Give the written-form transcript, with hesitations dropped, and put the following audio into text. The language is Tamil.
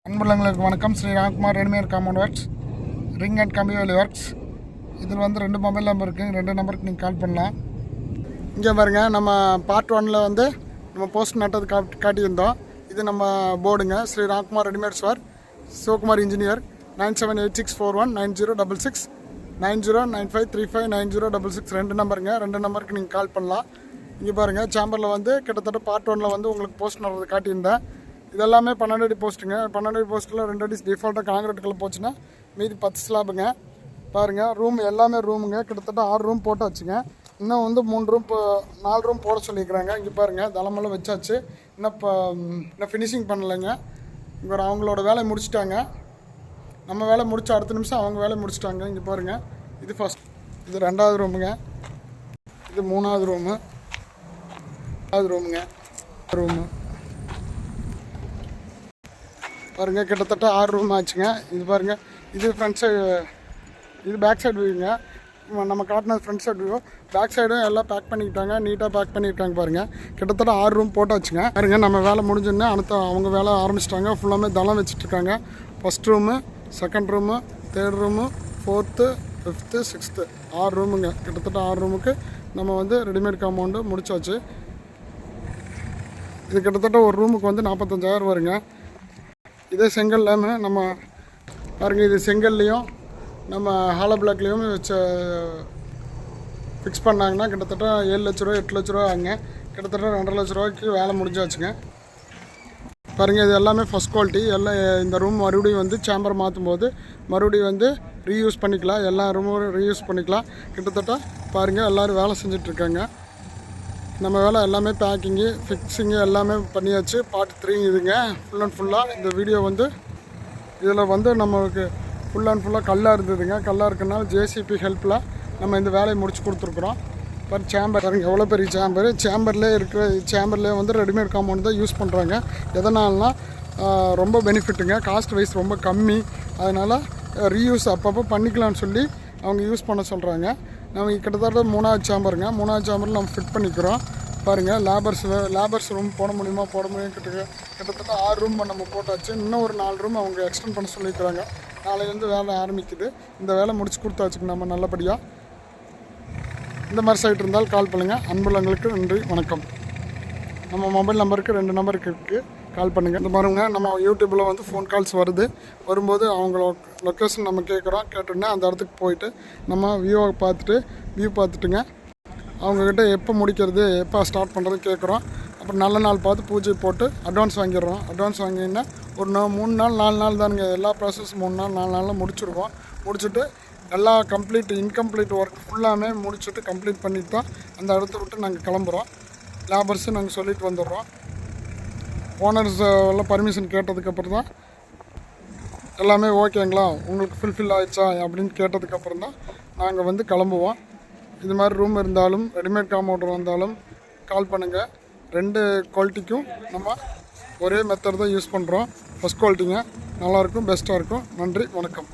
அன்புள்ளங்களுக்கு வணக்கம். Sri Ramkumar readymade compound works, ring and கம்பி வேலி ஒர்க்ஸ். இதில் வந்து 2 மொபைல் நம்பர் இருக்குது. 2 நம்பருக்கு நீங்கள் கால் பண்ணலாம். இங்கே பாருங்கள், நம்ம பார்ட் 1ல் வந்து நம்ம போஸ்ட் நட்டது காட்டியிருந்தோம். இது நம்ம போர்டுங்க. Shri Ramkumar readymades work, Sivakumar engineer. 9786419066 9095359066 2 நம்பருங்க. 2 நம்பருக்கு நீங்கள் கால் பண்ணலாம். இங்கே பாருங்கள், சேம்பரில் வந்து கிட்டத்தட்ட பார்ட் 1ல் வந்து உங்களுக்கு போஸ்ட் நடுறது காட்டியிருந்தேன். இதெல்லாமே 12 அடி போஸ்ட்டுங்க. 12 அடி போஸ்ட்டில் 2 அடி டிஃபால்ட்டாக காங்கிரீட் கல்ல போச்சுன்னா மீதி 10 ஸ்லாபுங்க. பாருங்கள், ரூம் எல்லாமே ரூமுங்க. கிட்டத்தட்ட 6 ரூம் போட்டு வச்சுங்க. இன்னும் வந்து 3 ரூம் 4 ரூம் போட சொல்லியிருக்கிறாங்க. இங்கே பாருங்கள், தளமெல்லாம் வச்சாச்சு. இன்னும் ஃபினிஷிங் பண்ணலைங்க. இங்கே அவங்களோட வேலையை முடிச்சுட்டாங்க. நம்ம வேலை முடிச்ச அடுத்த நிமிஷம் அவங்க வேலையை முடிச்சுட்டாங்க. இங்கே பாருங்கள், இது ஃபஸ்ட், இது 2வது ரூமுங்க, இது 3வது ரூமு, 4வது ரூமுங்க. ரூமு பாருங்கள், கிட்டத்தட்ட 6 ரூம் ஆச்சுங்க. இது பாருங்கள், இது ஃப்ரண்ட் சைடு, இது பேக் சைடு வியூங்க. நம்ம காட்டினது ஃப்ரண்ட் சைடு வியூ. பேக் சைடும் எல்லாம் பேக் பண்ணிக்கிட்டாங்க, நீட்டாக பேக் பண்ணியிருக்காங்க. பாருங்கள், கிட்டத்தட்ட 6 ரூம் போட்டாச்சுங்க. பாருங்கள், நம்ம வேலை முடிஞ்சோன்னே அடுத்த அவங்க வேலை ஆரம்பிச்சிட்டாங்க. ஃபுல்லாமே தளம் வச்சுட்ருக்காங்க. First room, second room, third room, 4th, 5th, 6th 6 ரூமுங்க. கிட்டத்தட்ட 6 ரூமுக்கு நம்ம வந்து ரெடிமேட் காம்பவுண்டு முடிச்சாச்சு. இது கிட்டத்தட்ட ஒரு ரூமுக்கு வந்து 45,000 வருங்க. இதே செங்கல்லையுமே நம்ம பாருங்கள், இது செங்கல்லையும் நம்ம ஹாலோ பிளாக்லேயும் வச்சு ஃபிக்ஸ் பண்ணாங்கன்னா கிட்டத்தட்ட 7 லட்ச ரூபா 8 லட்ச ரூபா ஆகுங்க. கிட்டத்தட்ட 2.5 லட்ச ரூபாய்க்கு வேலை முடிஞ்சாச்சுங்க. பாருங்கள், இது எல்லாமே ஃபஸ்ட் குவாலிட்டி. எல்லாம் இந்த ரூம் மறுபடியும் வந்து சேம்பர் மாற்றும் போது மறுபடியும் வந்து ரீயூஸ் பண்ணிக்கலாம். எல்லா ரூமும் ரீயூஸ் பண்ணிக்கலாம். கிட்டத்தட்ட பாருங்கள், எல்லோரும் வேலை செஞ்சிட்ருக்காங்க. நம்ம வேலை எல்லாமே பேக்கிங்கு, ஃபிக்ஸிங்கு எல்லாமே பண்ணியாச்சு. பார்ட் 3 இதுங்க. ஃபுல் அண்ட் ஃபுல்லாக இந்த வீடியோ வந்து இதில் வந்து நம்மளுக்கு ஃபுல் அண்ட் ஃபுல்லாக கல்லாக இருந்ததுங்க. கல்லாக இருக்கனால ஜேசிபி ஹெல்ப்பில் நம்ம இந்த வேலையை முடிச்சு கொடுத்துருக்குறோம். பட் சேம்பர் பாருங்கள், எவ்வளோ பெரிய சேம்பர். சேம்பர்லேயே இருக்கிற சேம்பர்லேயே வந்து ரெடிமேட் காம்பவுண்ட் தான் யூஸ் பண்ணுறாங்க. எதனால்னா ரொம்ப பெனிஃபிட்டுங்க. காஸ்ட் வைஸ் ரொம்ப கம்மி. அதனால் ரீயூஸ் அப்பப்போ பண்ணிக்கலாம்னு சொல்லி அவங்க யூஸ் பண்ண சொல்கிறாங்க. நம்ம கிட்டத்தட்ட 3வது சேம்பருங்க. 3வது சேம்பரில் நம்ம ஃபிட் பண்ணிக்கிறோம். பாருங்கள், லேபர்ஸ் ரூம் போட முடியுமா போட முடியும். கிட்டத்தட்ட 6 ரூம் நம்ம போட்டாச்சு. இன்னும் ஒரு 4 ரூம் அவங்க எக்ஸ்டெண்ட் பண்ண சொல்லியிருக்கிறாங்க. நாளையிலேருந்து வேலை ஆரம்பிக்குது. இந்த வேலை முடிச்சு கொடுத்தாச்சுங்க நம்ம நல்லபடியாக. இந்த மாதிரி சைட் இருந்தால் கால் பண்ணுங்கள். அன்புள்ளங்களுக்கு நன்றி, வணக்கம். நம்ம மொபைல் நம்பருக்கு 2 நம்பருக்கு இருக்குது, கால் பண்ணுங்கள். இந்த பாருங்க, நம்ம யூடியூப்பில் வந்து ஃபோன் கால்ஸ் வரும்போது அவங்க லொக்கேஷன் நம்ம கேட்டோன்னே அந்த இடத்துக்கு போயிட்டு நம்ம வியூ பார்த்துட்டுங்க அவங்கக்கிட்ட எப்போ முடிக்கிறது, எப்போ ஸ்டார்ட் பண்ணுறது கேட்குறோம். அப்புறம் நல்ல நாள் பார்த்து பூஜை போட்டு அட்வான்ஸ் வாங்கிடுறோம். அட்வான்ஸ் வாங்கினா ஒரு 3 நாள் 4 நாள் தானுங்க. எல்லா ப்ராசஸும் 3 நாள் 4 நாளில் முடிச்சுருவோம். முடிச்சுட்டு எல்லா இன்கம்ப்ளீட் ஒர்க் ஃபுல்லாமே முடிச்சுட்டு கம்ப்ளீட் பண்ணிட்டு தான் அந்த இடத்த விட்டு நாங்கள் கிளம்புறோம். லேபர்ஸு நாங்கள் சொல்லிட்டு வந்துடுறோம். ஓனர்ஸ் எல்லாம் பர்மிஷன் கேட்டதுக்கப்புறம் தான் எல்லாமே ஓகேங்களா, உங்களுக்கு ஃபுல்ஃபில் ஆகிடுச்சா அப்படின்னு கேட்டதுக்கப்புறம் தான் நாங்கள் வந்து கிளம்புவோம். இது மாதிரி ரூம் இருந்தாலும் ரெடிமேட் காம்பவுண்டர் வந்தாலும் கால் பண்ணுங்கள். 2 குவாலிட்டிக்கும் நம்ம ஒரே மெத்தட் தான் யூஸ் பண்ணுறோம். ஃபஸ்ட் குவாலிட்டிங்க, நல்லாயிருக்கும், பெஸ்ட்டாக இருக்கும். நன்றி, வணக்கம்.